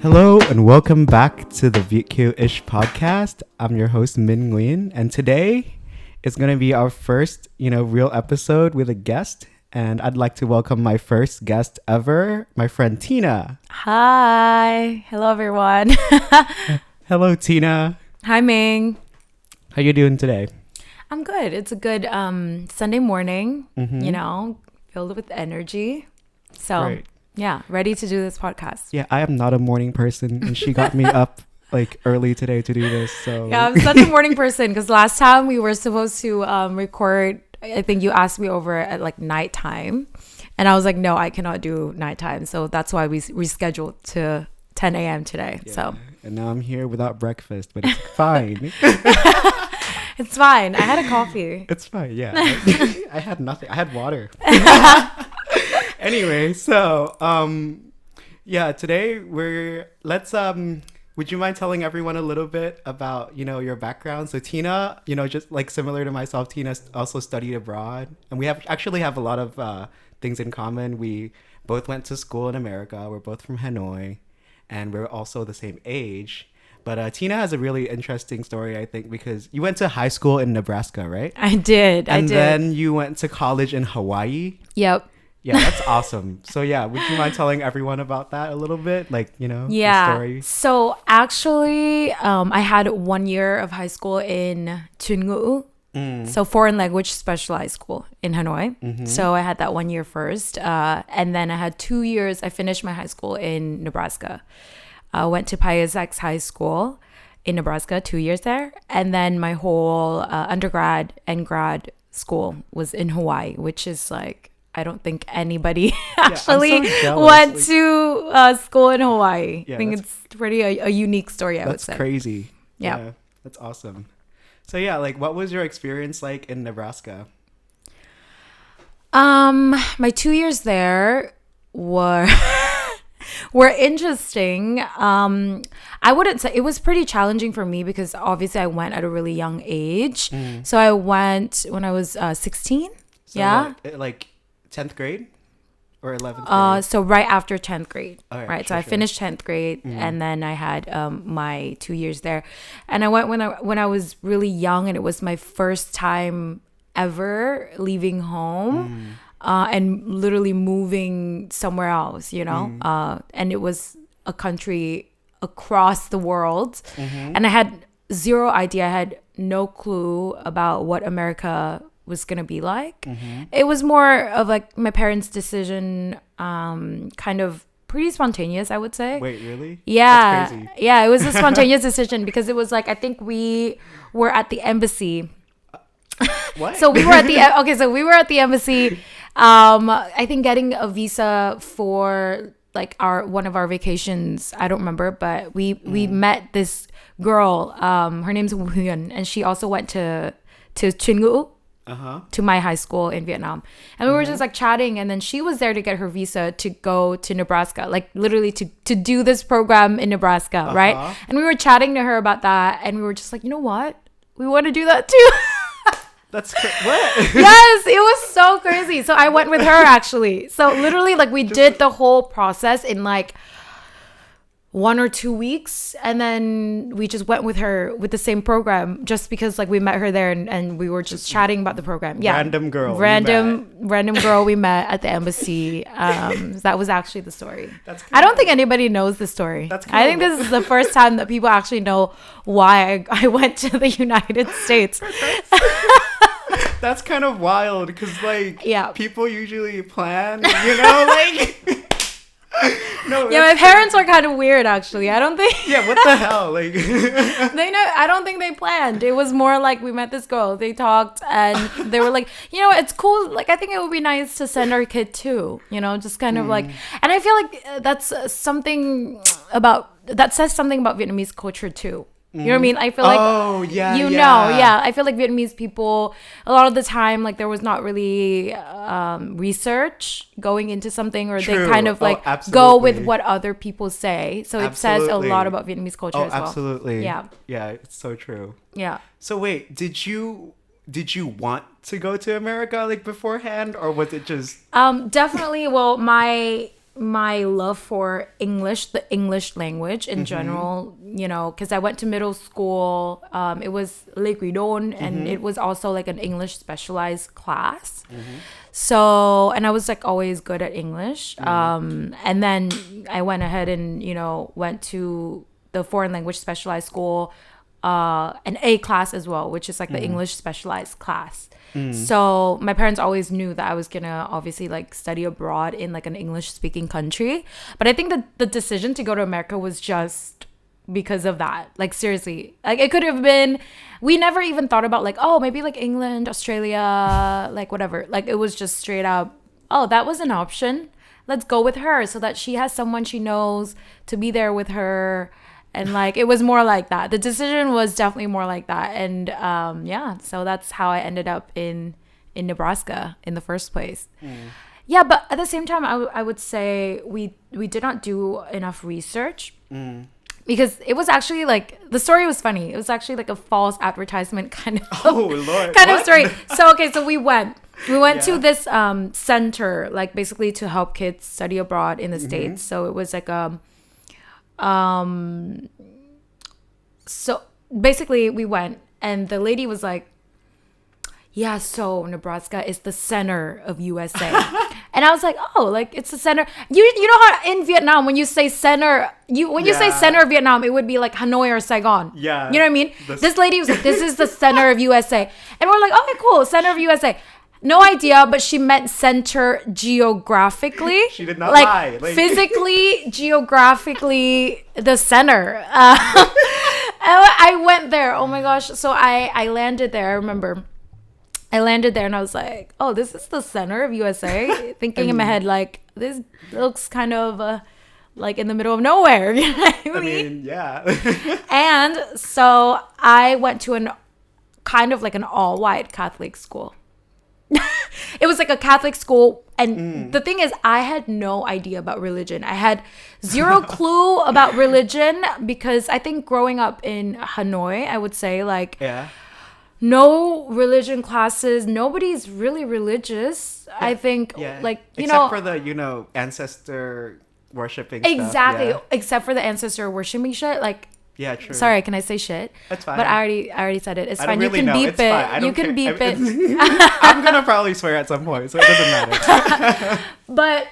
Hello and welcome back to the Viet Kieu-ish podcast. I'm your host Min Nguyen, and today is going to be our first, real episode with a guest. And I'd like to welcome my first guest ever, my friend Tina. Hi. Hello, everyone. Hello, Tina. Hi, Ming. How you doing today? I'm good. It's a good Sunday morning, filled with energy. So, Right. yeah, ready to do this podcast. Yeah, I am not a morning person, and she got me up early today to do this. So Yeah, I'm such a morning person because last time we were supposed to record, I think you asked me over at nighttime. And I was like, no, I cannot do nighttime. So that's why we rescheduled to 10 a.m. today. Yeah. So. And now I'm here without breakfast, but it's fine. It's fine. I had a coffee. It's fine, yeah. I had nothing. I had water. Anyway, so today would you mind telling everyone a little bit about, your background? So Tina, just similar to myself, Tina also studied abroad, and we actually have a lot of things in common. We both went to school in America. We're both from Hanoi, and we're also the same age. But Tina has a really interesting story, I think, because you went to high school in Nebraska, right? I did. And then you went to college in Hawaii. Yep. Yeah, that's awesome. So yeah, would you mind telling everyone about that a little bit? The story? So actually, I had 1 year of high school in Chunggu, so foreign language specialized school in Hanoi. Mm-hmm. So I had that 1 year first. And then I had 2 years. I finished my high school in Nebraska. I went to Piasex High School in Nebraska, 2 years there. And then my whole undergrad and grad school was in Hawaii, which is I don't think anybody actually went to school in Hawaii. Yeah, I think it's pretty a unique story, I would say. That's crazy. Yeah. That's awesome. So yeah, what was your experience like in Nebraska? My 2 years there were interesting. I wouldn't say it was pretty challenging for me because obviously I went at a really young age. So I went when I was 16. So yeah. 10th grade or 11th grade? So right after 10th grade. All right. So I finished 10th grade and then I had my 2 years there. And I went when I was really young, and it was my first time ever leaving home and literally moving somewhere else, and it was a country across the world. And I had zero idea. I had no clue about what America was gonna be like. It was more of my parents' decision, kind of pretty spontaneous, I would say. Wait, really? Yeah. That's crazy. Yeah, it was a spontaneous decision because it was I think we were at the embassy. What? So we were at the embassy. I think getting a visa for one of our vacations. I don't remember, but we met this girl. Her name's Wu Hyun, and she also went to Chunggu. To my high school in Vietnam, and we were just chatting, and then she was there to get her visa to go to Nebraska, literally to do this program in Nebraska, right? And we were chatting to her about that, and we were just you know what, we want to do that too. That's what? Yes, it was so crazy. So I went with her actually. So literally we did the whole process in 1 or 2 weeks, and then we just went with her with the same program just because we met her there and we were just chatting about the program. Yeah. Random girl we met at the embassy. That was actually the story. I don't think anybody knows the story. I think this is the first time that people actually know why I went to the United States. That's kind of wild because people usually plan, No, yeah, my parents are kind of weird, actually. I don't think. Yeah, what the hell? They know. I don't think they planned. It was more we met this girl. They talked, and they were it's cool. I think it would be nice to send our kid too. Just kind of and I feel that's something that says something about Vietnamese culture too. You know what I mean? I feel I feel Vietnamese people, a lot of the time, there was not really research going into something, or True. they kind of go with what other people say. So it says a lot about Vietnamese culture as well. Absolutely. Yeah. Yeah, it's so true. Yeah. So wait, did you want to go to America beforehand, or was it just definitely. Well, my my love for English, the English language in general, because I went to middle school. It was Lê Quý Đôn, and it was also like an English specialized class. So, and I was like always good at English. And then I went ahead and, went to the foreign language specialized school, an A class as well, which is like the English specialized class. So my parents always knew that I was gonna obviously like study abroad in like an English speaking country. But I think that the decision to go to America was just because of that. Like seriously, like it could have been, we never even thought about like, oh, maybe like England, Australia, like whatever. Like it was just straight up, oh, that was an option. Let's go with her so that she has someone she knows to be there with her. And like it was more like that. The decision was definitely more like that. And so that's how I ended up in Nebraska in the first place. Yeah, but at the same time, I would say we did not do enough research. Because it was actually like, the story was funny. It was actually like a false advertisement kind of story. So we went to this center, like basically to help kids study abroad in the States. So it was like so basically we went, and the lady was like, yeah, so Nebraska is the center of USA. And I was like, oh, like it's the center. You know how in Vietnam, when you say center, you say center of Vietnam, it would be like Hanoi or Saigon. Yeah. You know what I mean? This lady was like, this is the center of USA. And we're like, okay, cool, center of USA. No idea, but she meant center geographically. She did not lie. Like physically, geographically, the center. I went there. Oh my gosh. So I landed there. I remember. I landed there and I was like, oh, this is the center of USA. Thinking in my head, like, this looks kind of like in the middle of nowhere. You know what I mean? Yeah. And so I went to an kind of like an all-white Catholic school. It was like a Catholic school. And the thing is, I had no idea about religion. I had zero clue about religion because I think growing up in Hanoi, I would say like... Yeah. No religion classes. Nobody's really religious. Yeah. I think, like, except for the, ancestor worshipping exactly, stuff. Yeah. Except for the ancestor worshiping shit. Like, yeah, true. Sorry, can I say shit? That's fine. But I already said it. It's fine. Really you can beep it. You can beep it. I'm gonna probably swear at some point, so it doesn't matter. But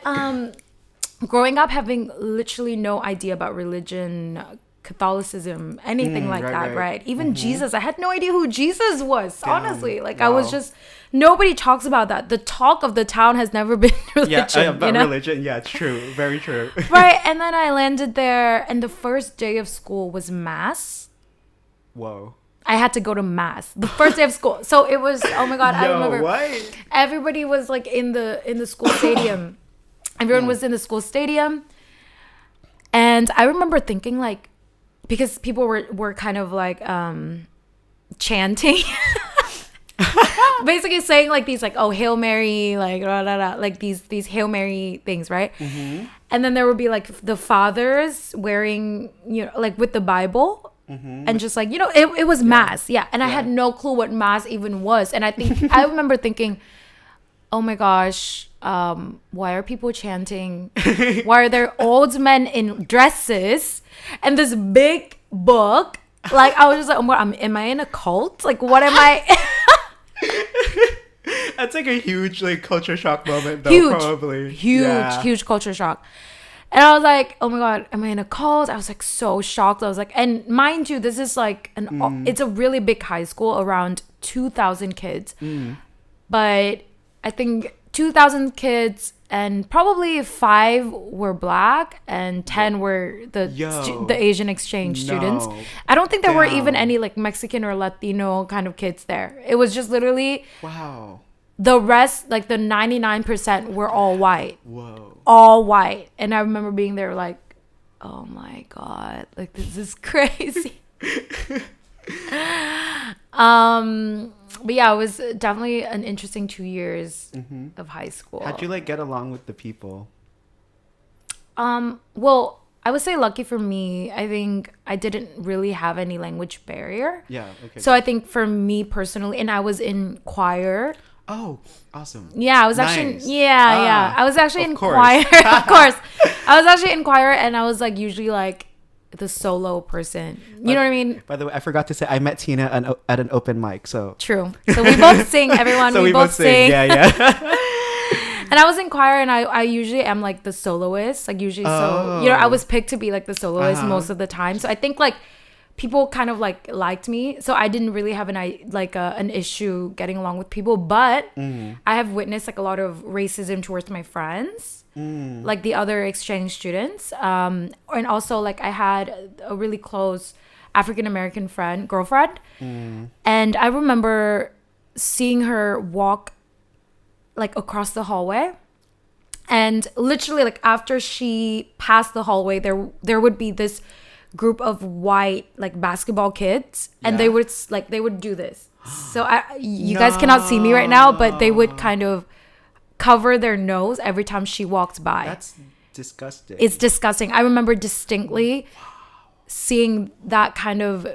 growing up, having literally no idea about religion, Catholicism, anything like that, right? Even Jesus, I had no idea who Jesus was, honestly. Like, I was just, nobody talks about that. The talk of the town has never been religion. Yeah, about religion. Yeah, it's true. Very true. Right. And then I landed there, and the first day of school was mass. Whoa. I had to go to mass the first day of school. So it was, oh my God, I remember. What? Everybody was like in the school stadium. Everyone was in the school stadium. And I remember thinking like, because people were kind of like chanting, basically saying like these like, oh, Hail Mary, like rah, rah, rah, like these Hail Mary things, right? And then there would be like the fathers wearing, like with the Bible, and just like, it was mass, and I had no clue what mass even was, and I remember thinking, oh my gosh, why are people chanting? Why are there old men in dresses and this big book? Like, I was just like, am I in a cult? Like, what am I? That's like a huge like culture shock moment though. Probably huge culture shock. And I was like, oh my God, am I in a cult? I was like so shocked. I was like, and mind you, this is like it's a really big high school, around 2,000 kids. But I think 2,000 kids, and probably 5 were black and 10 were the Asian exchange students. I don't think there were even any like Mexican or Latino kind of kids there. It was just literally the rest, like the 99% were all white. All white. And I remember being there like, oh my God, like this is crazy. But yeah, it was definitely an interesting 2 years of high school. How'd you like get along with the people? Well, I would say lucky for me, I think I didn't really have any language barrier. Yeah, okay. So I think for me personally, and I was in choir Oh, awesome. Yeah, I was actually Nice. I was actually Of in course. choir. Of course. I was actually in choir, and I was like usually like the solo person. You know what I mean? By the way, I forgot to say I met Tina at an open mic. So True. So we both sing, everyone. so we both sing. Yeah, yeah. And I was in choir, and I usually am like the soloist. Like usually, so you know, I was picked to be like the soloist most of the time. So I think like people kind of like liked me, so I didn't really have an issue getting along with people. But I have witnessed like a lot of racism towards my friends, like the other exchange students, and also like I had a really close African American girlfriend, and I remember seeing her walk like across the hallway, and literally like after she passed the hallway, there would be this group of white like basketball kids, and they would do this. So you guys cannot see me right now, but they would kind of cover their nose every time she walked by. That's disgusting. It's disgusting. I remember distinctly seeing that kind of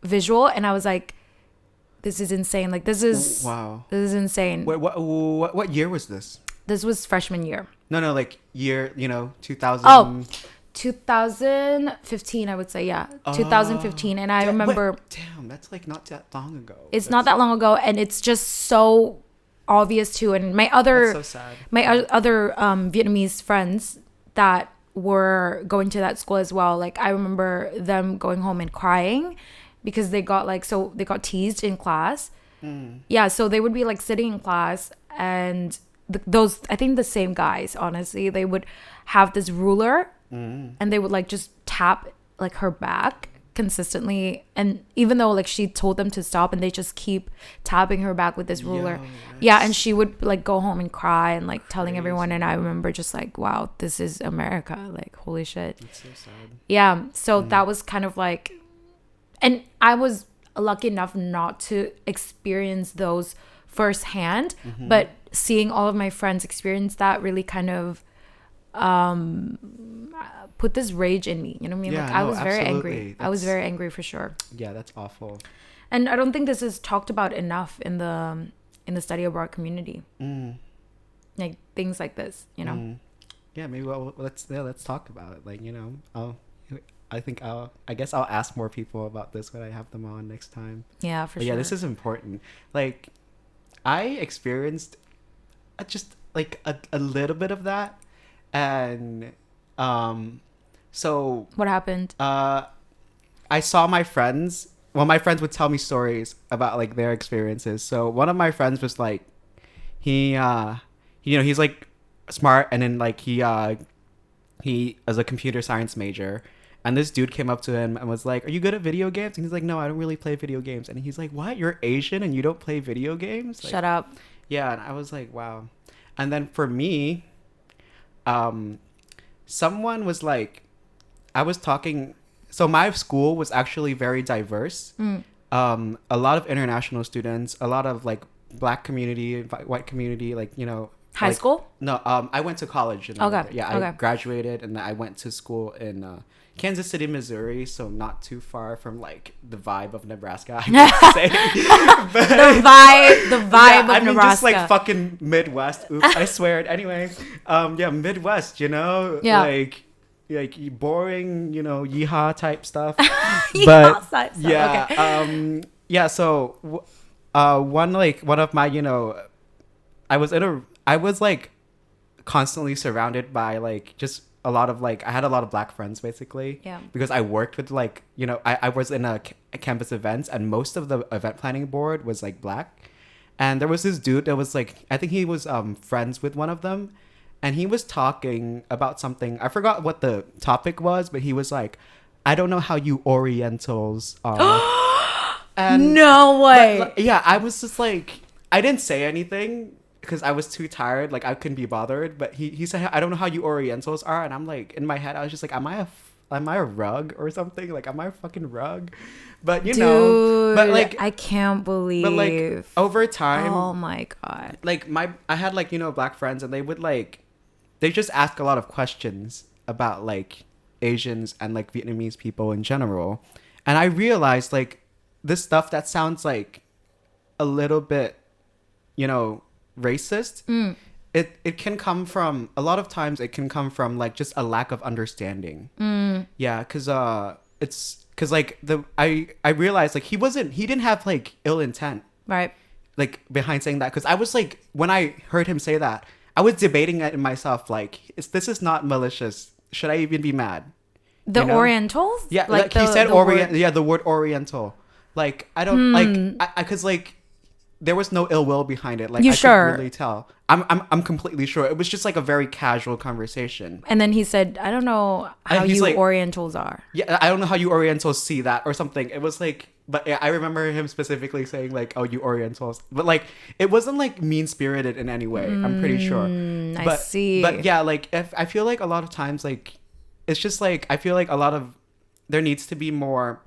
visual, and I was like, this is insane. Like this is insane. Wait, what year was this? This was freshman year. No, like year, 2000. Oh, 2015, I would say. Yeah, 2015. And I remember. Damn, that's like not that long ago. It's not that long ago, and it's just so obvious too. And my other, that's so sad. my other Vietnamese friends that were going to that school as well. Like I remember them going home and crying because they got teased in class. Yeah, so they would be like sitting in class, and those, I think the same guys, honestly, they would have this ruler, and they would like just tap like her back consistently, and even though like she told them to stop, and they just keep tapping her back with this ruler. Yeah, and she would like go home and cry and like telling everyone, and I remember just like, wow, this is America, like holy shit. That's so sad. Yeah, so that was kind of like, and I was lucky enough not to experience those firsthand, but seeing all of my friends experience that really kind of put this rage in me. You know what I mean? Yeah, like I no, was very absolutely. angry. I was very angry for sure. Yeah, that's awful. And I don't think this is talked about enough in the study abroad community. Like things like this, you know. Yeah, maybe let's talk about it. Like, I guess I'll ask more people about this when I have them on next time. Yeah, for sure. Yeah, this is important. Like, I experienced just like a little bit of that, and so what happened? I saw my friends. Well, my friends would tell me stories about like their experiences. So one of my friends was like, he's like smart, and then like he is a computer science major. And this dude came up to him and was like, "Are you good at video games?" And he's like, "No, I don't really play video games." And he's like, "What? You're Asian and you don't play video games?" Like, Shut up. Yeah, and I was like, "Wow." And then for me, someone was like, I was talking. So my school was actually very diverse. A lot of international students, a lot of like Black community, white community, like High school? No, I went to college. Okay. I graduated, and I went to school in Kansas City, Missouri, so not too far from like the vibe of Nebraska, I would say. the vibe of Nebraska. Just like fucking Midwest. Oops, I swear. Anyway, Midwest. Like boring, yeehaw type stuff. But yeah, okay. So one of my, I was like constantly surrounded by like just a lot of like, I had a lot of Black friends basically. Yeah. Because I worked with like, I was in a campus events, and most of the event planning board was like Black. And there was this dude that was like, I think he was friends with one of them. And he was talking about something. I forgot what the topic was, but he was like, "I don't know how you Orientals are." And no way. Yeah, I was just like, I didn't say anything because I was too tired. Like, I couldn't be bothered. But he said, "I don't know how you Orientals are." And I'm like, in my head, I was just like, am I a rug or something? Like, am I a fucking rug? But but like, I can't believe. But like over time, oh my God. Like I had like Black friends, and they would like, they just ask a lot of questions about like Asians and like Vietnamese people in general. And I realized like this stuff that sounds like a little bit, racist, it can come from, a lot of times it can come from like just a lack of understanding. Yeah, because it's because like I realized like he didn't have like ill intent, Right. like behind saying that, because I was like, when I heard him say that, I was debating it in myself, like, this is not malicious, should I even be mad? The You know? Orientals? Yeah, like he said Orient. Yeah, the word Oriental. Like I don't like I because like there was no ill will behind it. Like You I sure? could really tell. I'm completely sure. It was just like a very casual conversation. And then he said, I don't know how he's you like, Orientals are. Yeah, I don't know how you Orientals see that or something. It was like, but yeah, I remember him specifically saying like, "Oh, you Orientals," but like it wasn't like mean spirited in any way. I'm pretty sure. I see. But yeah, like if I feel like a lot of times like it's just like I feel like a lot of there needs to be more,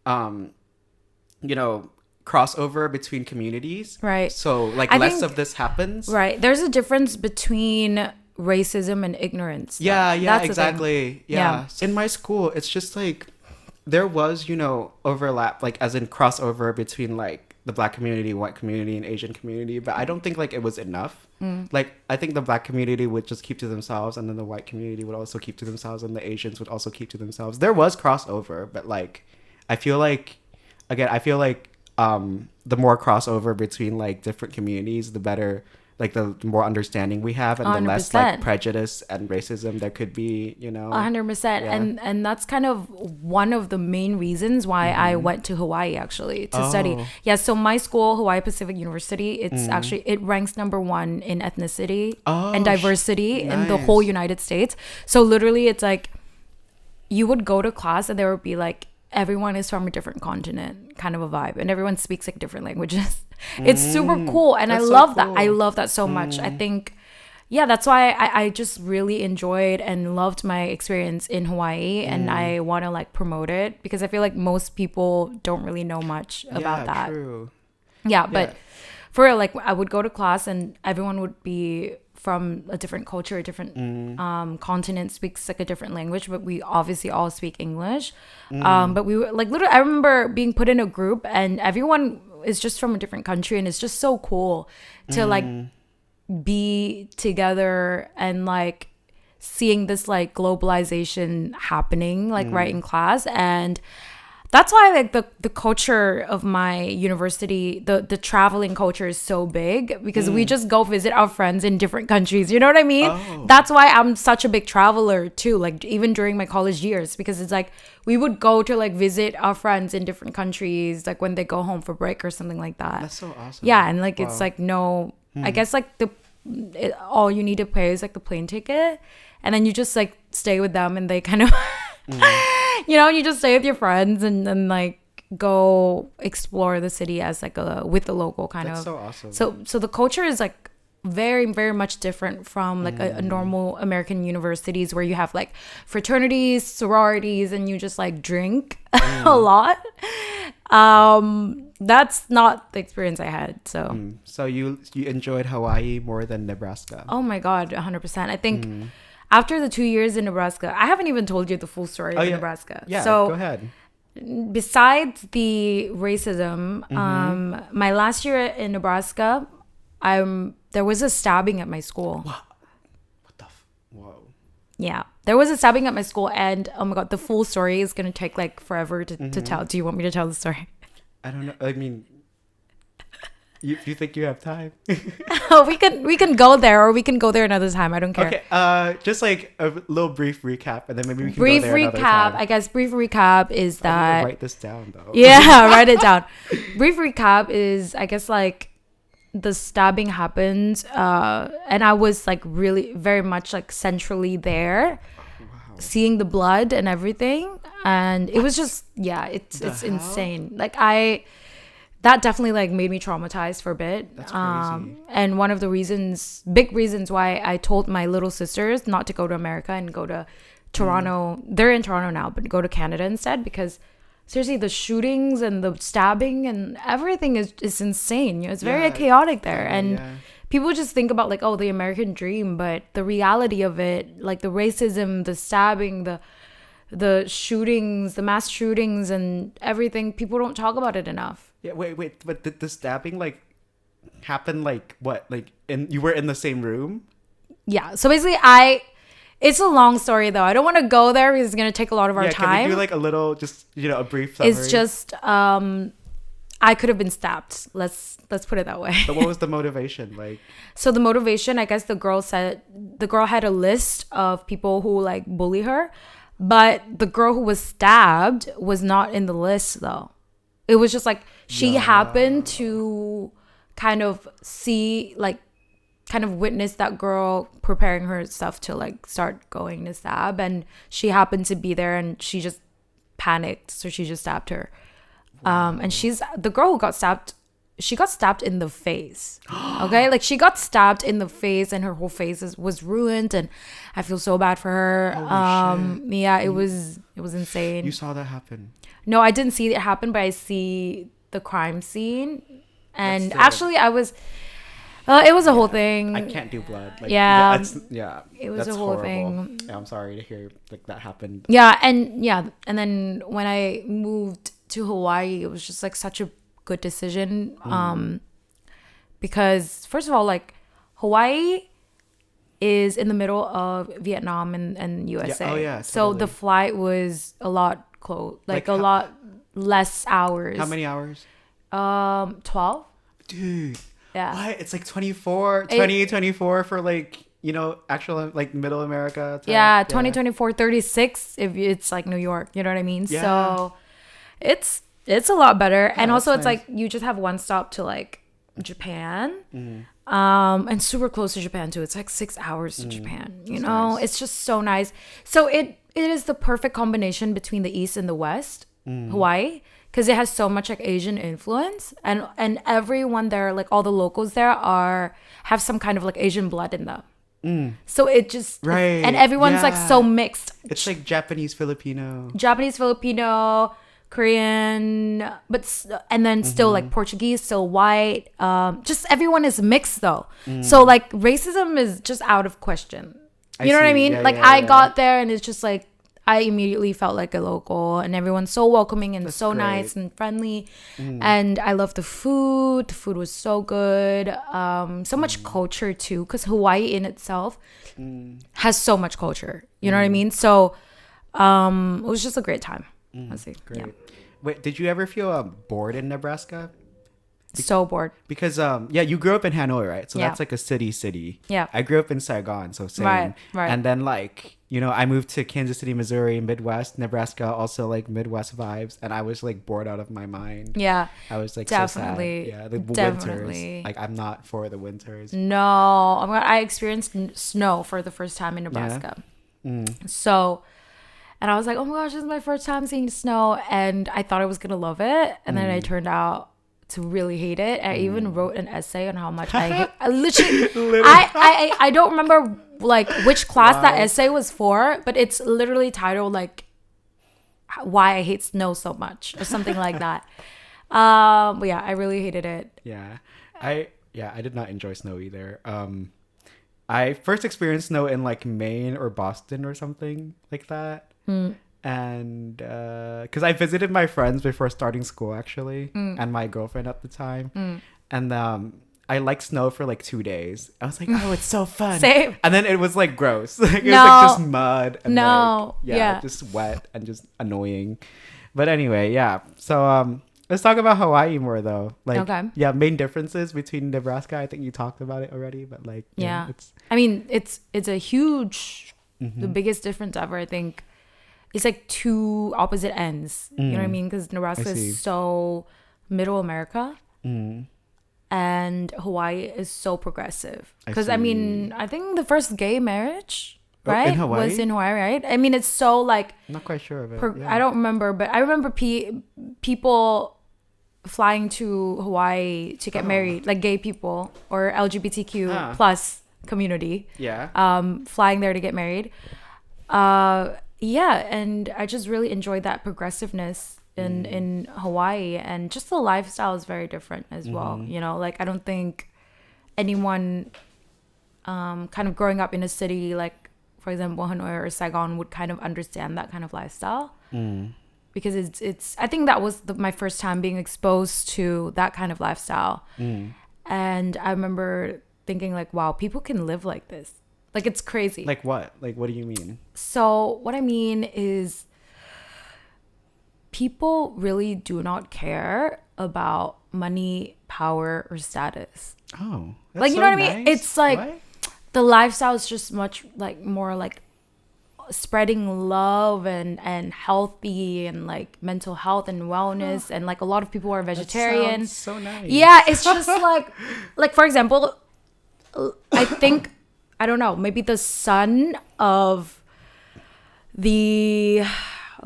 you know, crossover between communities. Right. So like I less think- of this happens. Right. There's a difference between racism and ignorance. Yeah, That's the thing. exactly. Yeah. In my school, it's just like there was, you know, overlap, like as in crossover between like the Black community, white community, and Asian community, but I don't think like it was enough. Like I think the Black community would just keep to themselves, and then the white community would also keep to themselves, and the Asians would also keep to themselves. There was crossover, but like I feel like the more crossover between like different communities, the better, like the more understanding we have, and the less like 100%. prejudice and racism there could be, you know. 100%. Yeah. And that's kind of one of the main reasons why I went to Hawaii actually to study. Yeah, so my school, Hawaii Pacific University, it's actually, it ranks #1 in ethnicity and diversity in the whole United States. So literally it's like you would go to class and there would be like everyone is from a different continent kind of a vibe, and everyone speaks like different languages. It's super cool, and I That's so love that. cool. I love that so much. I think, yeah, that's why I just really enjoyed and loved my experience in Hawaii, and I want to like promote it because I feel like most people don't really know much about that. True. Yeah, but for real, like I would go to class and everyone would be from a different culture, a different continent, speaks like a different language, but we obviously all speak English. But we were like literally, I remember being put in a group and everyone is just from a different country, and it's just so cool to like be together and like seeing this like globalization happening like right in class. And that's why like the culture of my university, the traveling culture is so big, because we just go visit our friends in different countries, you know what I mean? That's why I'm such a big traveler too, like even during my college years, because it's like we would go to like visit our friends in different countries, like when they go home for break or something like that. That's so awesome. Yeah, and like it's like no, I guess like all you need to pay is like the plane ticket, and then you just like stay with them, and they kind of you know, you just stay with your friends and then like go explore the city as like with the local kind That's of. so awesome. So the culture is like very, very much different from like a normal American universities where you have like fraternities, sororities, and you just like drink a lot. That's not the experience I had. So So you enjoyed Hawaii more than Nebraska? oh my God, 100%. I think after the 2 years in Nebraska, I haven't even told you the full story of Nebraska. Yeah, so go ahead. besides the racism, my last year in Nebraska, there was a stabbing at my school. Whoa. Yeah, there was a stabbing at my school, and oh my God, the full story is gonna take like forever to tell. Do you want me to tell the story? I don't know. I mean, you think you have time? Oh, we can go there, or we can go there another time. I don't care. Okay. Just like a little brief recap, and then maybe we can Brief go there another recap. time. I guess brief recap is I need that. to write this down though. Yeah, write it down. Brief recap is, I guess, like the stabbing happened, and I was like really very much like centrally there, seeing the blood and everything, and it was just it's insane. Like that definitely like made me traumatized for a bit. That's crazy. And one of the big reasons why I told my little sisters not to go to America and go to Toronto. They're in Toronto now, but go to Canada instead, because seriously, the shootings and the stabbing and everything is insane. You know, it's very chaotic there. And people just think about like, oh, the American dream, but the reality of it, like the racism, the stabbing, the shootings, the mass shootings and everything, people don't talk about it enough. Yeah. Wait. But the stabbing like happened like what? Like you were in the same room? Yeah. So basically, it's a long story though. I don't want to go there because it's gonna take a lot of our time. Can we do like a little, just a brief summary? It's just I could have been stabbed. Let's put it that way. But what was the motivation like? So the motivation, I guess the girl had a list of people who like bully her, but the girl who was stabbed was not in the list though. It was just like she happened to kind of see, like, kind of witness that girl preparing herself to like start going to stab, and she happened to be there and she just panicked, so she just stabbed her. And she's the girl who got stabbed. She got stabbed in the face. Okay, like she got stabbed in the face, and her whole face was ruined. And I feel so bad for her. Holy shit. Yeah, it was insane. You saw that happen? No, I didn't see it happen, but I see the crime scene. And actually, I was. It was a whole thing. I can't do blood. Like, yeah, it was a whole horrible thing. Yeah, I'm sorry to hear like that happened. Yeah, and then when I moved to Hawaii, it was just like such a good decision. Because first of all, like Hawaii is in the middle of Vietnam and USA. Yeah. Oh yeah. So Totally. the flight was a lot like a lot less hours. How many hours? 12. Dude. Yeah. What? It's like 24 for like, actual like middle America. Type. Yeah, 2024, 36 if it's like New York, you know what I mean? Yeah. So it's a lot better. Yeah, and also it's nice. like you just have one stop to like Japan. Mm-hmm. And super close to Japan too. It's like 6 hours to Japan, you know? Nice. It's just so nice. So it is the perfect combination between the East and the West, Hawaii. Because it has so much like Asian influence, and everyone there, like all the locals there have some kind of like Asian blood in them. So it just Right. and everyone's like so mixed. It's like Japanese Filipino, Korean, and then still like Portuguese, still white. Just everyone is mixed though. So like racism is just out of question. You know what I mean? Yeah, like I got there and it's just like I immediately felt like a local, and everyone's so welcoming and so great. nice and friendly. And I love the food. The food was so good. So much culture too, because Hawaii in itself has so much culture. You know what I mean? So it was just a great time. Honestly. Great. Yeah. Wait, did you ever feel bored in Nebraska? So bored. Because you grew up in Hanoi, right? So Yeah. that's like a city. Yeah. I grew up in Saigon, so same. Right. And then like, I moved to Kansas City, Missouri, Midwest, Nebraska, also like Midwest vibes, and I was like bored out of my mind. Yeah. I was like Definitely. so sad. Yeah, the Definitely. winters. Like I'm not for the winters. No, I experienced snow for the first time in Nebraska. So, and I was like, oh my gosh, this is my first time seeing snow, and I thought I was gonna love it, and then I turned out to really hate it. I even wrote an essay on how much I hate. I literally. I don't remember like which class that essay was for, but it's literally titled like why I hate snow so much or something like that. But yeah, I really hated it. Yeah. I did not enjoy snow either. I first experienced snow in like Maine or Boston or something like that. And because I visited my friends before starting school actually, and my girlfriend at the time, and I liked snow for like 2 days. I was like, oh, it's so fun. Same. And then it was like gross. Like, it was like just mud and like, just wet and just annoying. But anyway, yeah. So let's talk about Hawaii more though. Like, Okay. yeah, main differences between Nebraska. I think you talked about it already, but like, Yeah. it's I mean, it's a huge, the biggest difference ever, I think. It's like two opposite ends. You know what I mean? Because Nebraska is so middle America. And Hawaii is so progressive. Because I mean, I think the first gay marriage, right, in Hawaii? was in Hawaii, right? I mean, it's so like I'm not quite sure of it. I don't remember, but I remember people flying to Hawaii to get married, like gay people or LGBTQ plus community. Yeah. Flying there to get married. Yeah, and I just really enjoyed that progressive-ness in Hawaii, and just the lifestyle is very different as well. You know, like I don't think anyone kind of growing up in a city like, for example, Hanoi or Saigon would kind of understand that kind of lifestyle. Because it's I think that was my first time being exposed to that kind of lifestyle. And I remember thinking like, wow, people can live like this. Like, it's crazy. Like what? Like, what do you mean? So what I mean is people really do not care about money, power, or status. Oh, that's Like, you so know what I mean? nice. It's like What? the lifestyle is just much like more like spreading love and healthy and like mental health and wellness. And like a lot of people are vegetarian. That sounds so nice. Yeah, it's just like for example, I think, I don't know, maybe the son of the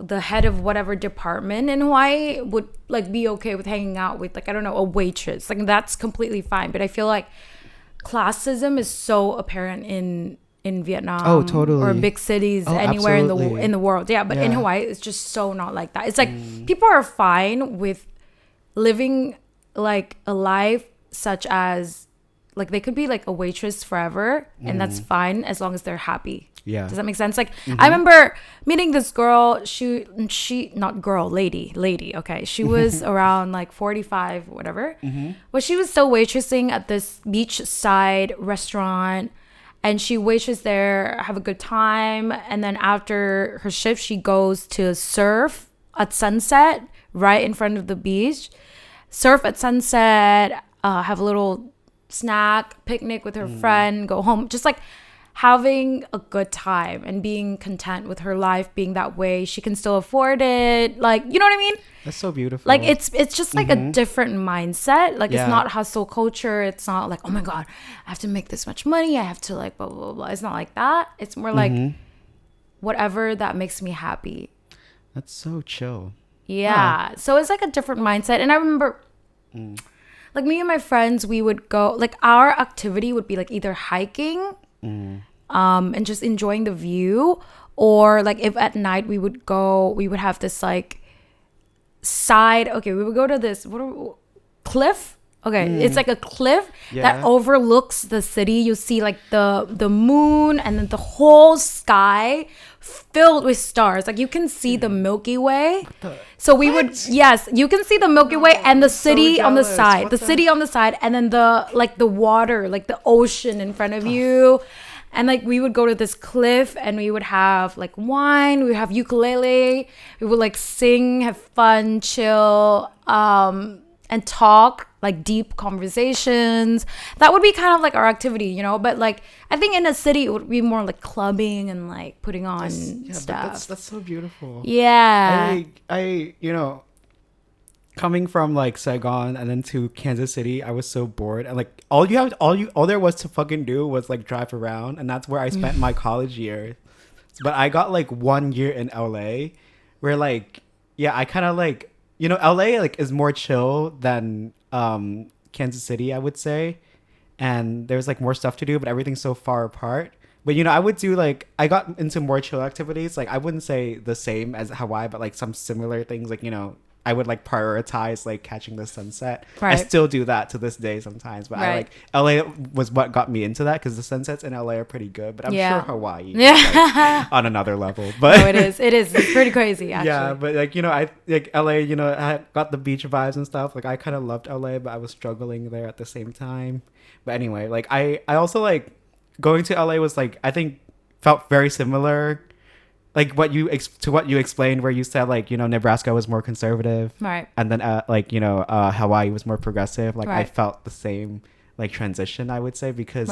head of whatever department in Hawaii would like be okay with hanging out with, like, I don't know, a waitress. Like, that's completely fine. But I feel like classism is so apparent in Vietnam. Oh, totally. Or big cities anywhere in the world. Yeah, but in Hawaii it's just so not like that. It's like people are fine with living like a life such as like they could be like a waitress forever and that's fine as long as they're happy. Yeah. Does that make sense? Like, I remember meeting this girl, she not girl, lady, okay. She was around like 45, whatever. But she was still waitressing at this beachside restaurant, and she waitressed there, have a good time, and then after her shift, she goes to surf at sunset right in front of the beach. Surf at sunset, have a little snack, picnic with her friend, go home. Just like having a good time and being content with her life being that way. She can still afford it. Like, you know what I mean? That's so beautiful. Like, it's just like a different mindset. Like, it's not hustle culture. It's not like, oh my God, I have to make this much money. I have to like blah, blah, blah, blah. It's not like that. It's more like whatever that makes me happy. That's so chill. Yeah. So it's like a different mindset. And I remember like me and my friends, we would go, like our activity would be like either hiking and just enjoying the view, or like if at night we would have this like we would go to this cliff. Okay, it's like a cliff that overlooks the city. You see like the moon and then the whole sky filled with stars. Like you can see the Milky Way. So we would, yes, you can see the Milky Way and the city on the side. The city on the side, and then the water, like the ocean in front of you. And like we would go to this cliff and we would have like wine, we would have ukulele, we would like sing, have fun, chill, and talk, like deep conversations. That would be kind of like our activity, you know? But like I think in a city it would be more like clubbing and like putting on stuff. That's so beautiful. Yeah. I you know, coming from like Saigon and then to Kansas City, I was so bored, and like all there was to fucking do was like drive around, and that's where I spent my college year. But I got like 1 year in LA where like I kind of like, you know, LA like is more chill than Kansas City, I would say, and there's like more stuff to do, but everything's so far apart. But you know, I got into more chill activities. Like I wouldn't say the same as Hawaii, but like some similar things. Like, you know, I would like prioritize like catching the sunset. Right. I still do that to this day sometimes, but I like LA was what got me into that, because the sunsets in LA are pretty good. But I'm sure Hawaii is like on another level. But no, it is. It's pretty crazy actually. Yeah, but like, you know, I like LA. You know, I got the beach vibes and stuff. Like I kind of loved LA, but I was struggling there at the same time. But anyway, like I also like going to LA was like, I think felt very similar. Like what you explained, where you said like, you know, Nebraska was more conservative, right? And then like, you know, Hawaii was more progressive. Like I felt the same like transition, I would say, because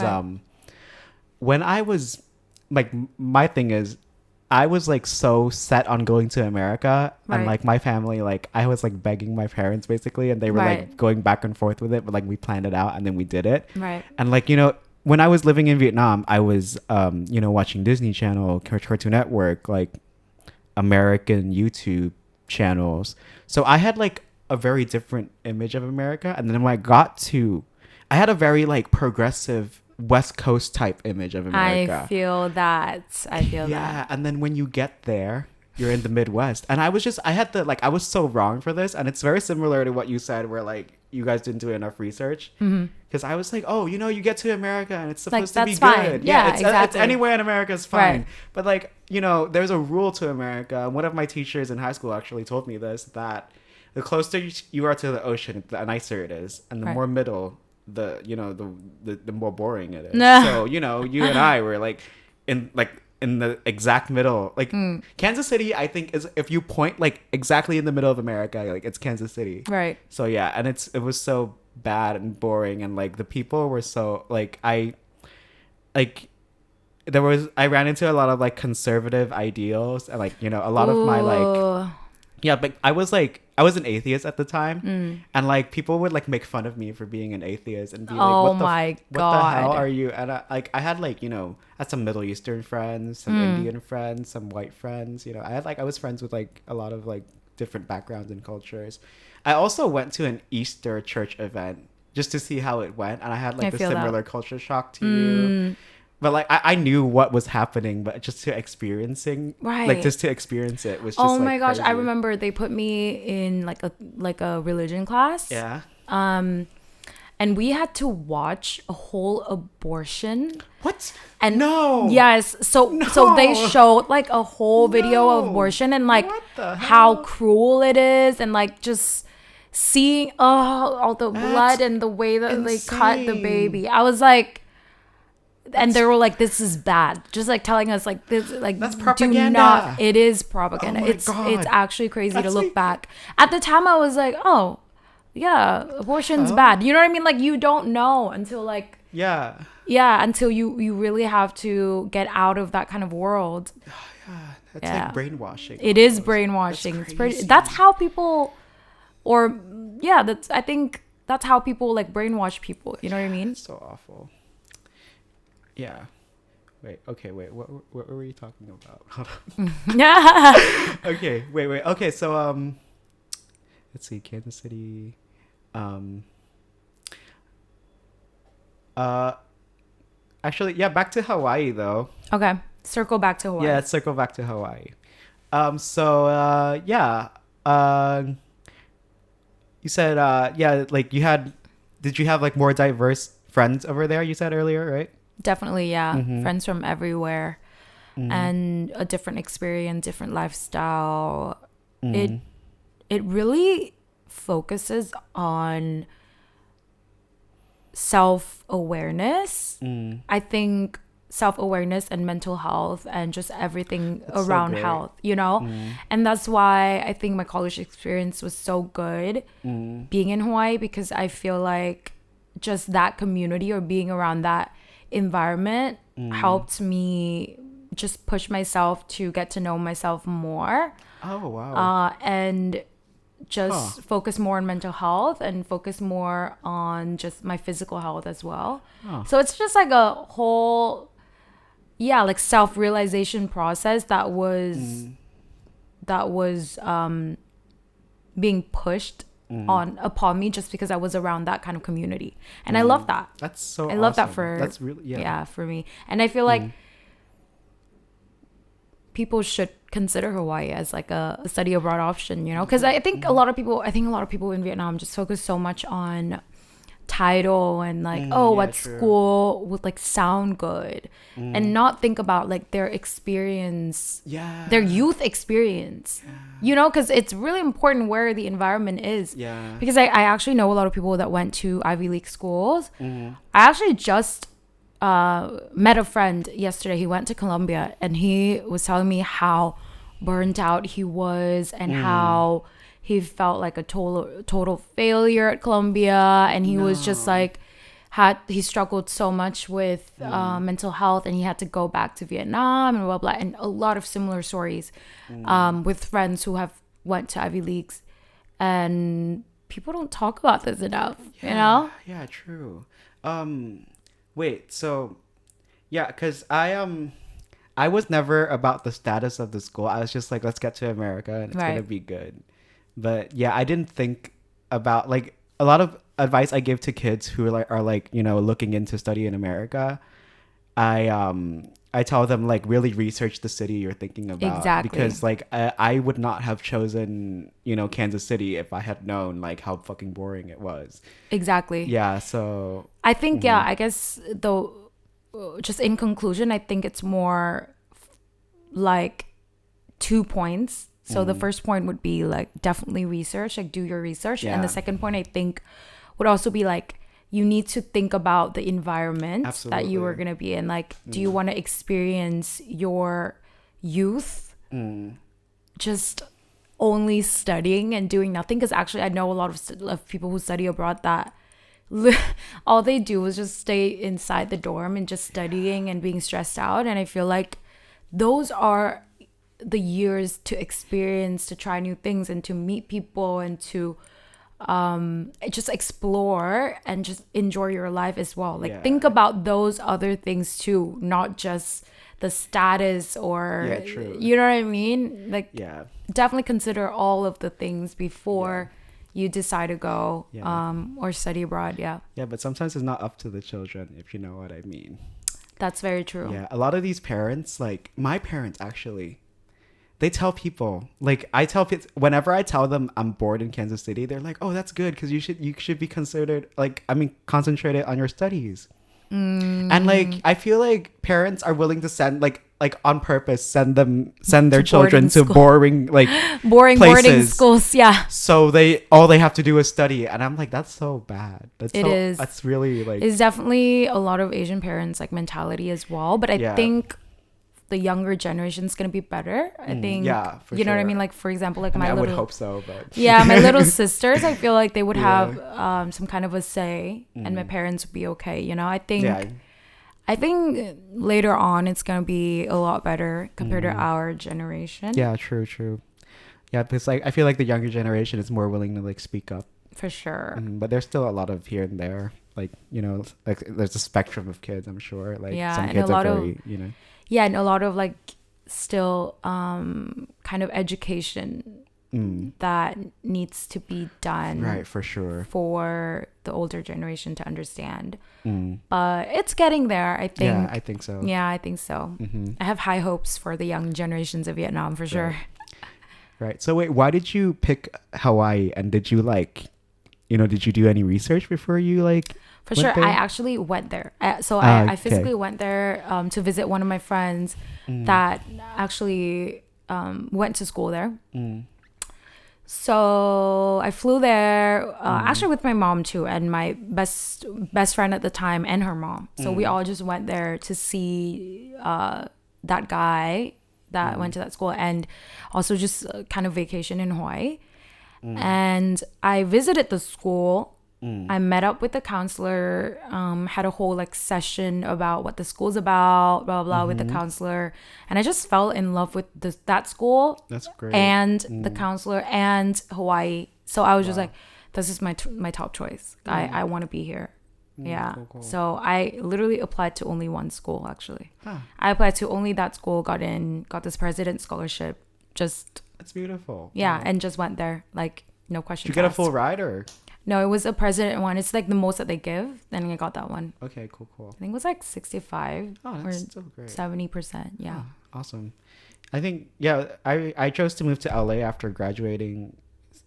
when I was like, my thing is, I was like so set on going to America, and like my family, like I was like begging my parents basically, and they were like going back and forth with it, but like we planned it out and then we did it, and like, you know, when I was living in Vietnam, I was, you know, watching Disney Channel, Cartoon Network, like American YouTube channels. So I had like a very different image of America. And then when I had a very like progressive West Coast type image of America. I feel that. Yeah. And then when you get there, you're in the Midwest. And I was so wrong for this. And it's very similar to what you said, where like, you guys didn't do enough research, because I was like, oh, you know, you get to America and it's supposed to be good. Yeah, it's exactly. Anywhere in America is fine. But like, you know, there's a rule to America. One of my teachers in high school actually told me this, that the closer you are to the ocean, the nicer it is, and the more middle the more boring it is. So, you know, you and I were like in the exact middle. Like Kansas City, I think, is, if you point like exactly in the middle of America, like it's Kansas City. Right. So yeah, and it was so bad and boring, and like the people were so like I ran into a lot of like conservative ideals, and like, you know, a lot of my like, yeah, but I was an atheist at the time, and like people would like make fun of me for being an atheist and be like, what the hell are you? And I had like, you know, I had some Middle Eastern friends, some Indian friends, some white friends, you know, I was friends with like a lot of like different backgrounds and cultures. I also went to an Easter church event just to see how it went, and I had like the similar culture shock to you. But like I knew what was happening, but just to experience it was just, oh my gosh, crazy. I remember they put me in like a religion class. Yeah. And we had to watch a whole abortion. What? And no. Yes. So they showed like a whole video of abortion and like how cruel it is, and like just seeing all the blood and the way that they cut the baby. I was like, and they were like, this is bad, just like telling us like this, like, that's propaganda. It is propaganda. It's actually crazy to look back. At the time I was like, oh yeah, abortion's bad, you know what I mean? Like, you don't know until like until you really have to get out of that kind of world. That's like brainwashing. It is brainwashing. That's how people, I think that's how people like brainwash people, you know what I mean? It's so awful. Yeah. Wait. What were you talking about? Okay. Wait. Okay. So let's see. Kansas City. Actually, yeah. Back to Hawaii though. Okay. Circle back to Hawaii. Yeah. Let's circle back to Hawaii. You said like did you have like more diverse friends over there? You said earlier, right? Definitely, yeah. Friends from everywhere, and a different experience, different lifestyle. It really focuses on self-awareness. I think self-awareness and mental health and just everything around health, you know? And that's why I think my college experience was so good being in Hawaii, because I feel like just that community or being around that environment helped me just push myself to get to know myself more. Oh wow. And just focus more on mental health and focus more on just my physical health as well. So it's just like a whole like self-realization process that was being pushed upon me just because I was around that kind of community, and I love that. That's so I love awesome. that for that's really for me. And I feel like people should consider Hawaii as like a study abroad option, you know, because I think a lot of people in Vietnam just focus so much on title and like what school would like sound good, and not think about like their experience, their youth experience, you know, because it's really important where the environment is. Because I actually know a lot of people that went to Ivy League schools. I actually just met a friend yesterday. He went to Columbia, and he was telling me how burnt out he was and how he felt like a total failure at Columbia, and he was just like he struggled so much with mental health, and he had to go back to Vietnam and blah blah, and a lot of similar stories with friends who have went to Ivy Leagues, and people don't talk about this enough, you know? Yeah, true. Wait, so because I was never about the status of the school. I was just like, let's get to America and it's gonna be good. But yeah, I didn't think about like a lot of advice I give to kids who are like, you know, looking into study in America. I tell them like really research the city you're thinking about, because like I would not have chosen, you know, Kansas City if I had known like how fucking boring it was. Exactly. Yeah. So I think I guess though, just in conclusion, I think it's more like 2 points. So the first point would be like definitely research, like do your research. And the second point I think would also be like you need to think about the environment Absolutely. that you are going to be in. Like, do you want to experience your youth just only studying and doing nothing? Because actually I know a lot of people who study abroad that all they do is just stay inside the dorm and just studying and being stressed out. And I feel like those are the years to experience, to try new things and to meet people and to just explore and just enjoy your life as well. Like, think about those other things too, not just the status or you know what I mean? Like, definitely consider all of the things before you decide to go or study abroad. Yeah, but sometimes it's not up to the children, if you know what I mean. That's very true. Yeah, a lot of these parents, like my parents actually, they tell people, like whenever I tell them I'm bored in Kansas City, they're like, oh, that's good, because you should be considered, like, concentrated on your studies. And like, I feel like parents are willing to send like on purpose send their children to boring boring places, boarding schools. Yeah. So all they have to do is study, and I'm like, that's so bad. That's really like. It's definitely a lot of Asian parents like mentality as well, but I think the younger generation is going to be better. I think, you know what I mean? Like, for example, like I would hope so, but my little sisters, I feel like they would have some kind of a say, and my parents would be okay. You know, I think later on it's going to be a lot better compared to our generation. Yeah, true. Yeah, because like I feel like the younger generation is more willing to like speak up. For sure. But there's still a lot of here and there, like, you know, like there's a spectrum of kids, I'm sure. Like some kids are very, you know. Yeah, and a lot of like still kind of education that needs to be done. Right, for sure. For the older generation to understand. But it's getting there, I think. Yeah, I think so. Yeah, I think so. I have high hopes for the young generations of Vietnam, for sure. Right. So wait, why did you pick Hawaii? And did you did you do any research before you like... For sure. I actually went there. I physically went there to visit one of my friends that actually went to school there. So I flew there actually with my mom too, and my best friend at the time and her mom. So we all just went there to see that guy that went to that school, and also just kind of vacation in Hawaii. And I visited the school. I met up with the counselor, had a whole like session about what the school's about, blah, blah, with the counselor. And I just fell in love with that school. That's great. And the counselor and Hawaii. So I was just like, this is my top choice. I want to be here. Yeah. Cool. So I literally applied to only one school, actually. I applied to only that school, got this president scholarship. That's beautiful. Yeah. And just went there. Like, no questions asked. Did you get asked. a full ride or? No, it was a president one. It's like the most that they give. Then I got that one. Okay, cool. I think it was like 65 or still great. 70%. Yeah. Oh, awesome. I think, I chose to move to LA after graduating.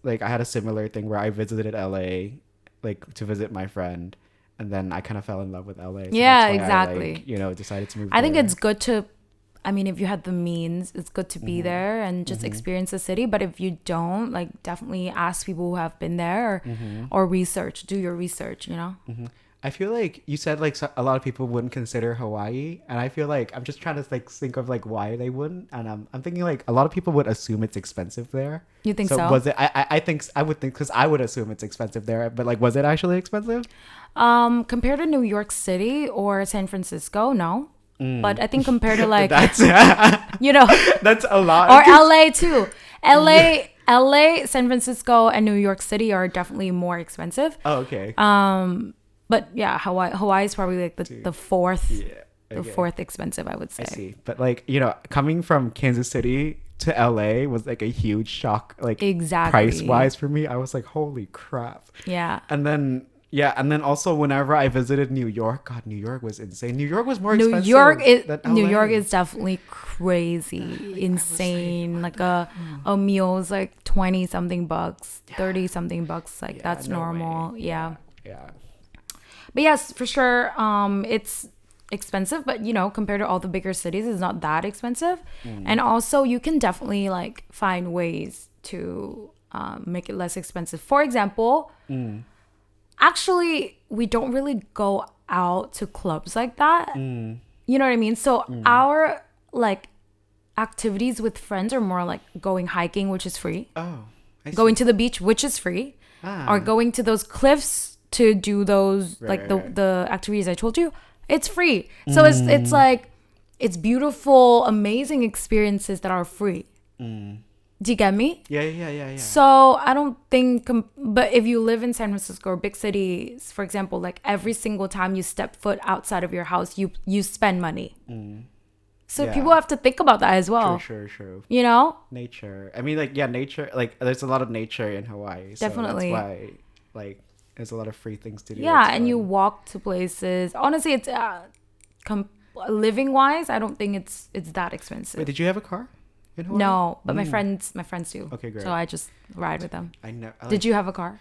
Like, I had a similar thing where I visited LA, like, to visit my friend. And then I kind of fell in love with LA. So yeah, exactly. I, decided to move I think it's good to, if you had the means, it's good to be there and just experience the city. But if you don't, like, definitely ask people who have been there or do your research, you know? I feel like you said, like, a lot of people wouldn't consider Hawaii. And I feel like I'm just trying to, like, think of, like, why they wouldn't. And I'm thinking, like, a lot of people would assume it's expensive there. You think so? Was it? I would think, because I would assume it's expensive there. But, like, was it actually expensive? Compared to New York City or San Francisco, no. But I think compared to like that's that's a lot. Or LA too. LA, San Francisco, and New York City are definitely more expensive. Oh, okay. But yeah, Hawaii is probably like the fourth expensive, I would say. I see. But like, coming from Kansas City to LA was like a huge shock, like exactly price wise for me. I was like, holy crap. Yeah. And then also whenever I visited New York, God, New York was insane. New York was more expensive than LA. New York is definitely crazy, insane. Like a meal is like 20 something bucks, 30 something bucks. Like that's normal. Yeah. But yes, for sure, it's expensive, but compared to all the bigger cities, it's not that expensive. And also you can definitely like find ways to make it less expensive. For example, actually, we don't really go out to clubs like that. You know what I mean? So our like activities with friends are more like going hiking, which is free. Oh, I see. Going to the beach, which is free. Or going to those cliffs to do those like the activities I told you. It's free. So it's like it's beautiful, amazing experiences that are free. Do you get me? Yeah. So I don't think, but if you live in San Francisco or big cities, for example, like every single time you step foot outside of your house, you spend money. So people have to think about that as well. True. You know? Nature. I mean, like, yeah, nature. Like, there's a lot of nature in Hawaii. So Definitely. that's why, like, there's a lot of free things to do. Yeah, It's and you fun. walk to places. Honestly, it's living wise, I don't think it's that expensive. Wait, did you have a car in Hawaii? No, but my friends do. Okay, great. So I just ride with them. I know. Did you have a car?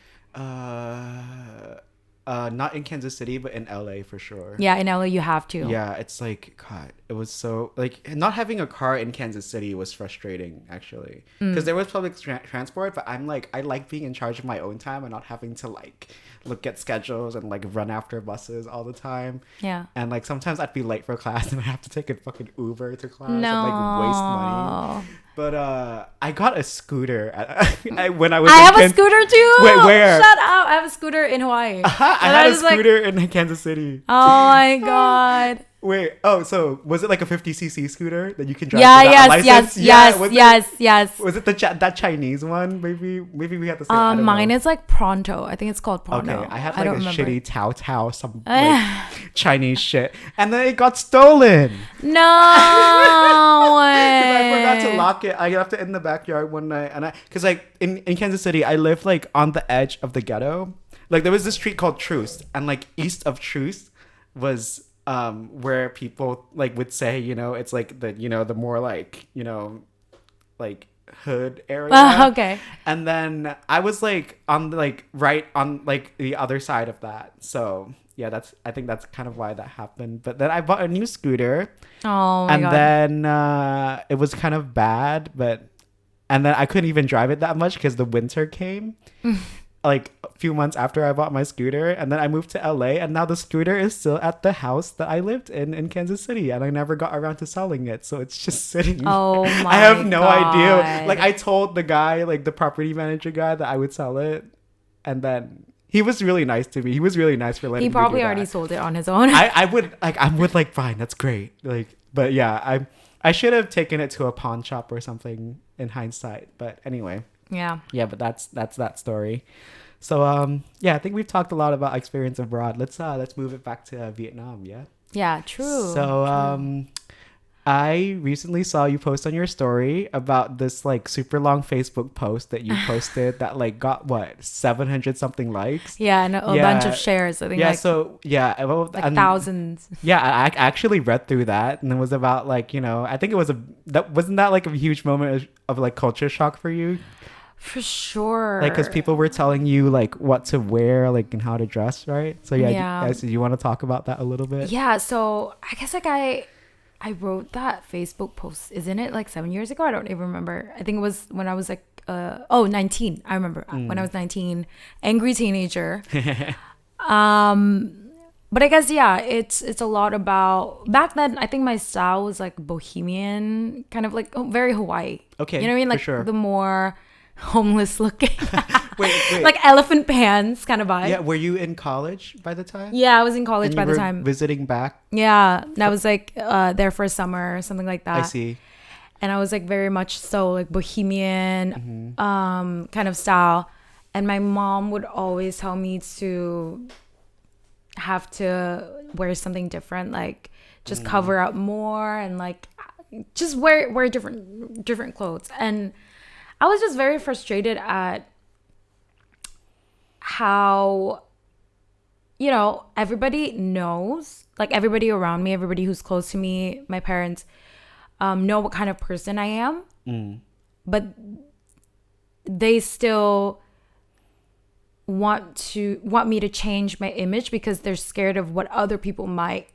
Not in Kansas City, but in LA for sure. Yeah, in LA you have to. Yeah, it's like, God, it was so, like, not having a car in Kansas City was frustrating, actually. Because there was public transport, but I'm like, I like being in charge of my own time and not having to, like, look at schedules and, like, run after buses all the time. Yeah. And, like, sometimes I'd be late for class and I have to take a fucking Uber to class and, No. like, waste money. But I got a scooter when I was I in have a scooter too. Wait, where? Shut up! I have a scooter in Hawaii. I had a was like, scooter in Kansas City. oh my god. Wait, so was it like a 50cc scooter that you can drive Yeah, without a license? yes. Was it that Chinese one? Maybe we had the same. I don't Mine know. is like Pronto. I think it's called Pronto. Okay, I had like don't a remember. shitty Tao some like, Chinese shit, and then it got stolen. No I way. forgot to lock it. I left it in the backyard one night, and because like in Kansas City, I lived like on the edge of the ghetto. Like there was this street called Truce, and like east of Truce was where people like would say, you know, it's like the, you know, the more like, you know, like hood area. Okay. And then I was like on like right on like the other side of that. So yeah, I think that's kind of why that happened. But then I bought a new scooter. Oh my and god. then it was kind of bad, and then I couldn't even drive it that much because the winter came. Like a few months after I bought my scooter, and then I moved to LA, and now the scooter is still at the house that I lived in Kansas City, and I never got around to selling it, so it's just sitting. Oh my I have no God. idea. Like I told the guy, like the property manager guy, that I would sell it, and then he was really nice to me. He was really nice for letting He me probably do already that. sold it on his own. I would like fine, that's great. Like, but yeah, I should have taken it to a pawn shop or something in hindsight. But anyway. Yeah. Yeah, but that's that story. So yeah, I think we've talked a lot about experience abroad. Let's move it back to Vietnam. Yeah. Yeah. True. So I recently saw you post on your story about this like super long Facebook post that you posted that like got what 700 something likes. Yeah, and a bunch of shares. I think. Yeah. Like, So yeah, like thousands. Yeah, I actually read through that, and it was about like, you know, I think it was wasn't that like a huge moment of like culture shock for you? For sure. Like, because people were telling you like what to wear, like, and how to dress, right? So yeah. So you want to talk about that a little bit? Yeah. So I guess like I wrote that Facebook post. Isn't it like 7 years ago? I don't even remember. I think it was when I was like 19. I remember when I was 19, angry teenager. But I guess yeah, it's a lot about back then. I think my style was like bohemian, kind of like very Hawaii. Okay, you know what I mean? for Like sure. the more homeless looking, Wait. like elephant pants kind of vibe. Yeah, were you in college by the time? Yeah, I was in college And by you the were time. visiting back? Yeah, and I was like there for a summer or something like that. I see. And I was like very much so like bohemian kind of style. And my mom would always tell me to have to wear something different, like just cover up more and like just wear different clothes. And I was just very frustrated at how, you know, everybody knows, like everybody around me, everybody who's close to me, my parents know what kind of person I am, but they still want me to change my image because they're scared of what other people might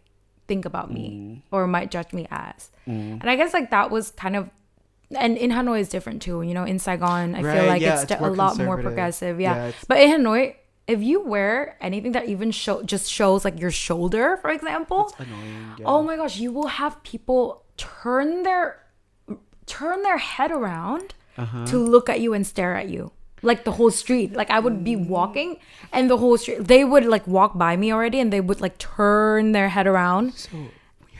think about me or might judge me as. And I guess like that was kind of, and in Hanoi is different too, you know. In Saigon I feel like it's a lot more progressive. But in Hanoi if you wear anything that even just shows like your shoulder, for example, That's annoying. Yeah. oh my gosh, you will have people turn their head around to look at you and stare at you. Like the whole street. Like I would be walking and the whole street, they would like walk by me already and they would like turn their head around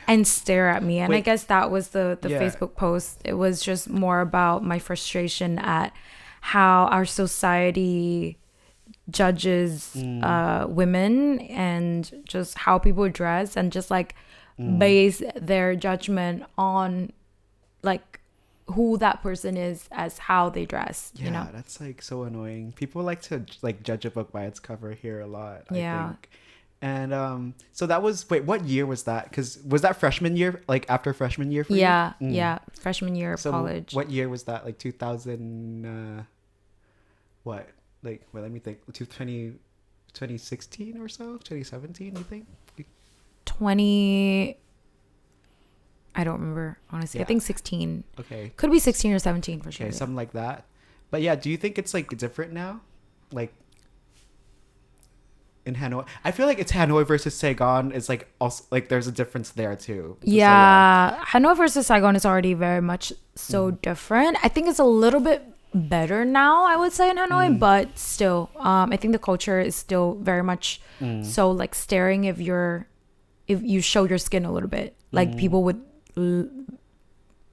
and stare at me. And I guess that was the Facebook post. It was just more about my frustration at how our society judges women and just how people dress and just like base their judgment on like who that person is as how they dress. Yeah, you know, that's like so annoying. People like to like judge a book by its cover here a lot. I think. And so that was, wait, what year was that? Because was that freshman year, like after freshman year for you? Yeah, freshman year of college. What year was that? Like 2000 what, like, well, let me think, 2016 or so, 2017, you think? 20, I don't remember, honestly. I think 16. Okay, could be 16 or 17 for sure. Okay, something like that. But yeah, do you think it's like different now, like in Hanoi? I feel like it's Hanoi versus Saigon is like also like there's a difference there too. Yeah, Hanoi versus Saigon is already very much so different. I think it's a little bit better now, I would say, in Hanoi, but still I think the culture is still very much so like staring if you show your skin a little bit, like people would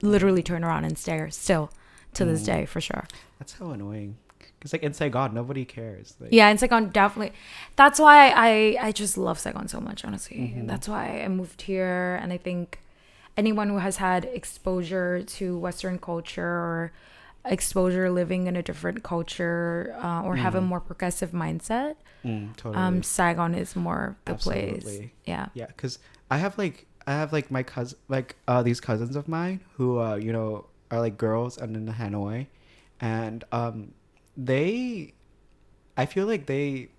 literally turn around and stare still to this day, for sure. That's so annoying. Because like in Saigon, nobody cares. Like, yeah, in Saigon, definitely. That's why I just love Saigon so much, honestly. That's why I moved here. And I think anyone who has had exposure to Western culture or exposure living in a different culture or have a more progressive mindset, totally. Saigon is more the Absolutely. place. Yeah. Yeah, because I have like my cousin, like these cousins of mine who you know, are like girls and in Hanoi, and I feel like they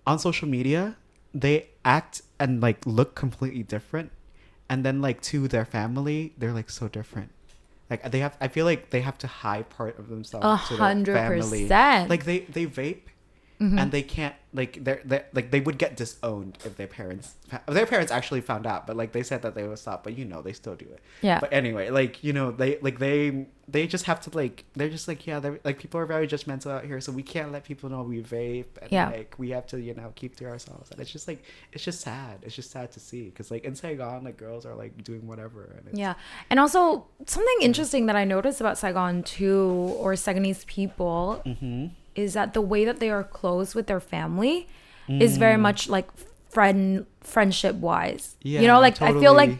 on social media they act and like look completely different, and then like to their family they're like so different. Like I feel like they have to hide part of themselves to their family. 100%. Like they vape, and they can't, like they're like they would get disowned if their parents actually found out, but like they said that they would stop, but you know they still do it. Yeah. But anyway, like, you know, they just have to like, they're just like, yeah, they're like, people are very judgmental out here, so we can't let people know we vape, and like we have to, you know, keep to ourselves. And it's just like, it's just sad to see, because like in Saigon, like girls are like doing whatever, and it's, and also something interesting that I noticed about Saigon too, or Saigonese people, is that the way that they are close with their family is very much like friendship wise. Yeah, you know, like totally. I feel like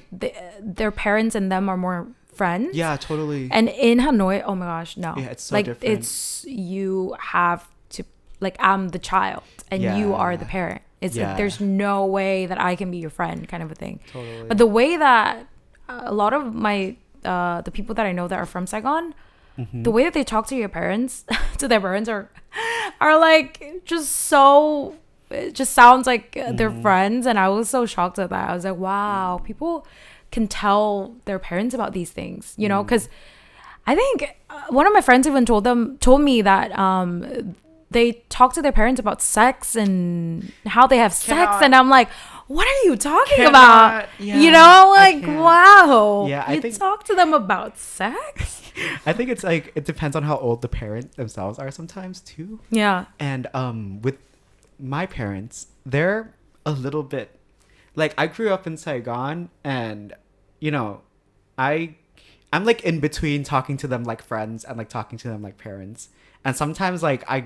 their parents and them are more friends. Yeah, totally. And in Hanoi, oh my gosh, no. Yeah, it's so like different. It's, you have to, like, I'm the child and you are the parent. It's like, there's no way that I can be your friend, kind of a thing. Totally. But the way that a lot of my the people that I know that are from Saigon, the way that they talk to your parents, to their parents, are like just so, it just sounds like they're friends. And I was so shocked at that. I was like, wow, people can tell their parents about these things, you know, because I think one of my friends even told me that they talk to their parents about sex and how they have sex, and I'm like, what are you talking about? Yeah, you know, like, wow. Yeah, I think talk to them about sex. I think it's like, it depends on how old the parent themselves are sometimes too. Yeah. And with my parents, they're a little bit like, I grew up in Saigon, and you know, I'm like in between talking to them like friends and like talking to them like parents. And sometimes like I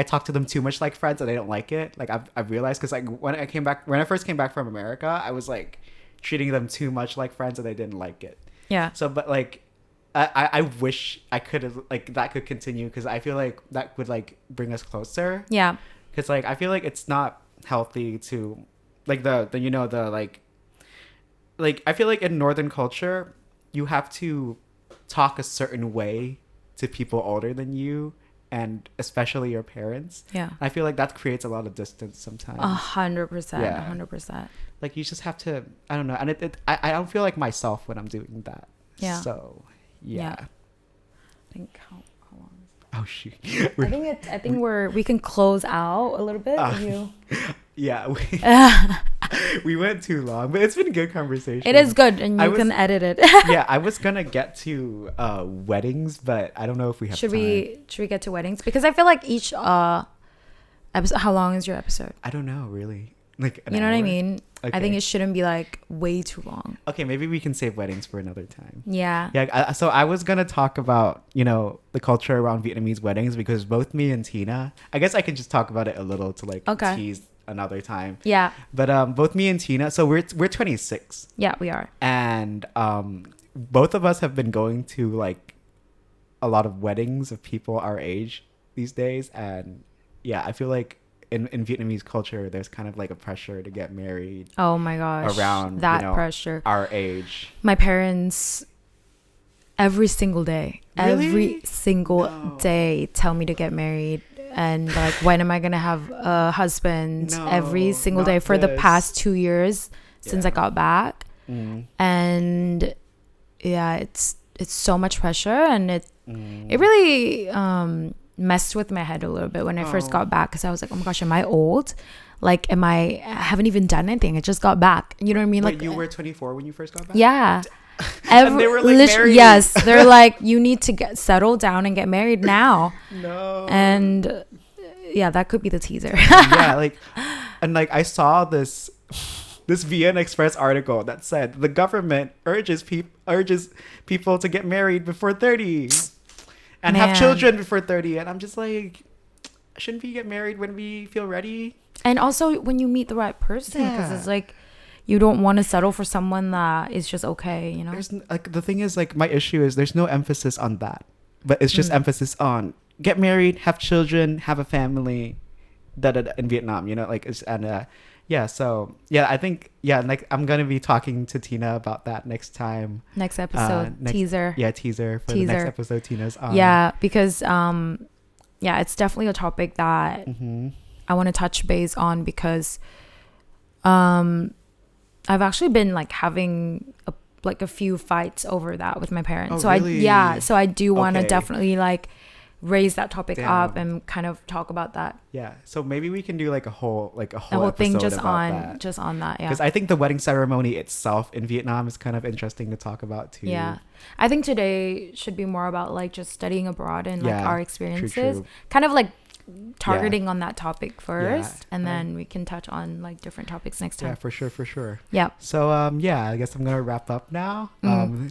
talk to them too much like friends, and I don't like it. Like I've realized, because like when I first came back from America, I was like treating them too much like friends, and I didn't like it. Yeah. So, but like I wish I could have, like, that could continue, because I feel like that would like bring us closer. Yeah. Because like I feel like it's not healthy to like the you know, the like I feel like in Northern culture you have to talk a certain way to people older than you, and especially your parents. Yeah. I feel like that creates a lot of distance sometimes. 100%. Yeah. 100%. Like you just have to, I don't know, and I don't feel like myself when I'm doing that. Yeah. So yeah. I think how long is Oh shoot. I think we can close out a little bit. If you... Yeah, we went too long, but it's been a good conversation. It is good, and you can edit it. Yeah, I was gonna get to weddings, but I don't know if we have should time. we get to weddings? Because I feel like each episode. How long is your episode? I don't know, really. Like you know hour? what I mean? Okay. I think it shouldn't be like way too long. Okay, maybe we can save weddings for another time. Yeah. Yeah. So I was gonna talk about the culture around Vietnamese weddings because both me and Tina. I guess I could just talk about it a little to tease another time. Yeah. But both me and Tina. So we're 26. Yeah, we are. And both of us have been going to like a lot of weddings of people our age these days, and yeah, I feel like in Vietnamese culture, there's kind of like a pressure to get married. Oh my gosh. Around that pressure. Our age. My parents, every single day, Really? day, tell me to get married. And like, when am I going to have a husband? No, every single day for the past 2 years since I got back. And yeah, it's so much pressure, and it really messed with my head a little bit when I first got back, because I was like, oh my gosh, am I old? Like, I haven't even done anything. I just got back. You know what I mean? Wait, like, you were 24 when you first got back? Yeah. And they were like married. Yes, they're like, you need to get settled down and get married now. No. And yeah, that could be the teaser. Yeah, I saw this VN Express article that said the government urges people to get married before 30 and have children before 30, and I'm just like, shouldn't we get married when we feel ready? And also when you meet the right person, because it's like, you don't want to settle for someone that is just okay, you know? There's like, the thing is, like, my issue is there's no emphasis on that, but it's just emphasis on get married, have children, have a family, in Vietnam, like, so yeah, I think, like, I'm gonna be talking to Tina about that next time. Next episode. Teaser. Yeah, teaser for the next episode. Tina's on. Yeah, because it's definitely a topic that I want to touch base on, because I've actually been like having a few fights over that with my parents. Really? So I do want to definitely like raise that topic up and kind of talk about that. Yeah, so maybe we can do like a whole thing episode just about on that. Yeah, because I think the wedding ceremony itself in Vietnam is kind of interesting to talk about too. Yeah, I think today should be more about like just studying abroad and like our experiences. True. Kind of like targeting on that topic first, and then we can touch on like different topics next time. Yeah, for sure. Yeah. So I guess I'm gonna wrap up now.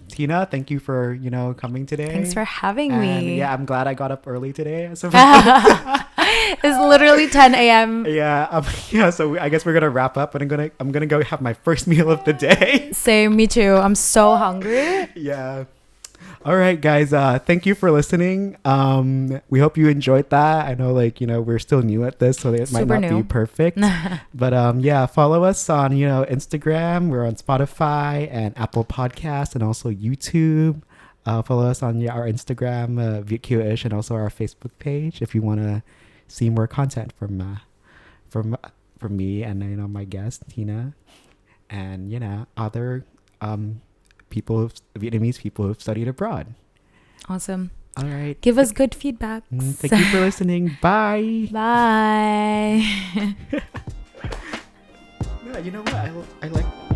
Tina, thank you for coming today. Thanks for having me. Yeah, I'm glad I got up early today. So it's literally 10 a.m. Yeah. So I guess we're gonna wrap up, and I'm gonna go have my first meal of the day. Same, me too. I'm so hungry. Yeah. All right, guys. Thank you for listening. We hope you enjoyed that. I know, we're still new at this, so it might not be perfect. But follow us on, Instagram. We're on Spotify and Apple Podcasts, and also YouTube. Follow us on our Instagram, Viet Kieu-ish, and also our Facebook page if you want to see more content from me and my guest Tina, and other Vietnamese people who've studied abroad. Awesome. All right. Give us good feedback. Thank you for listening. Bye. Bye. Yeah, you know what? I like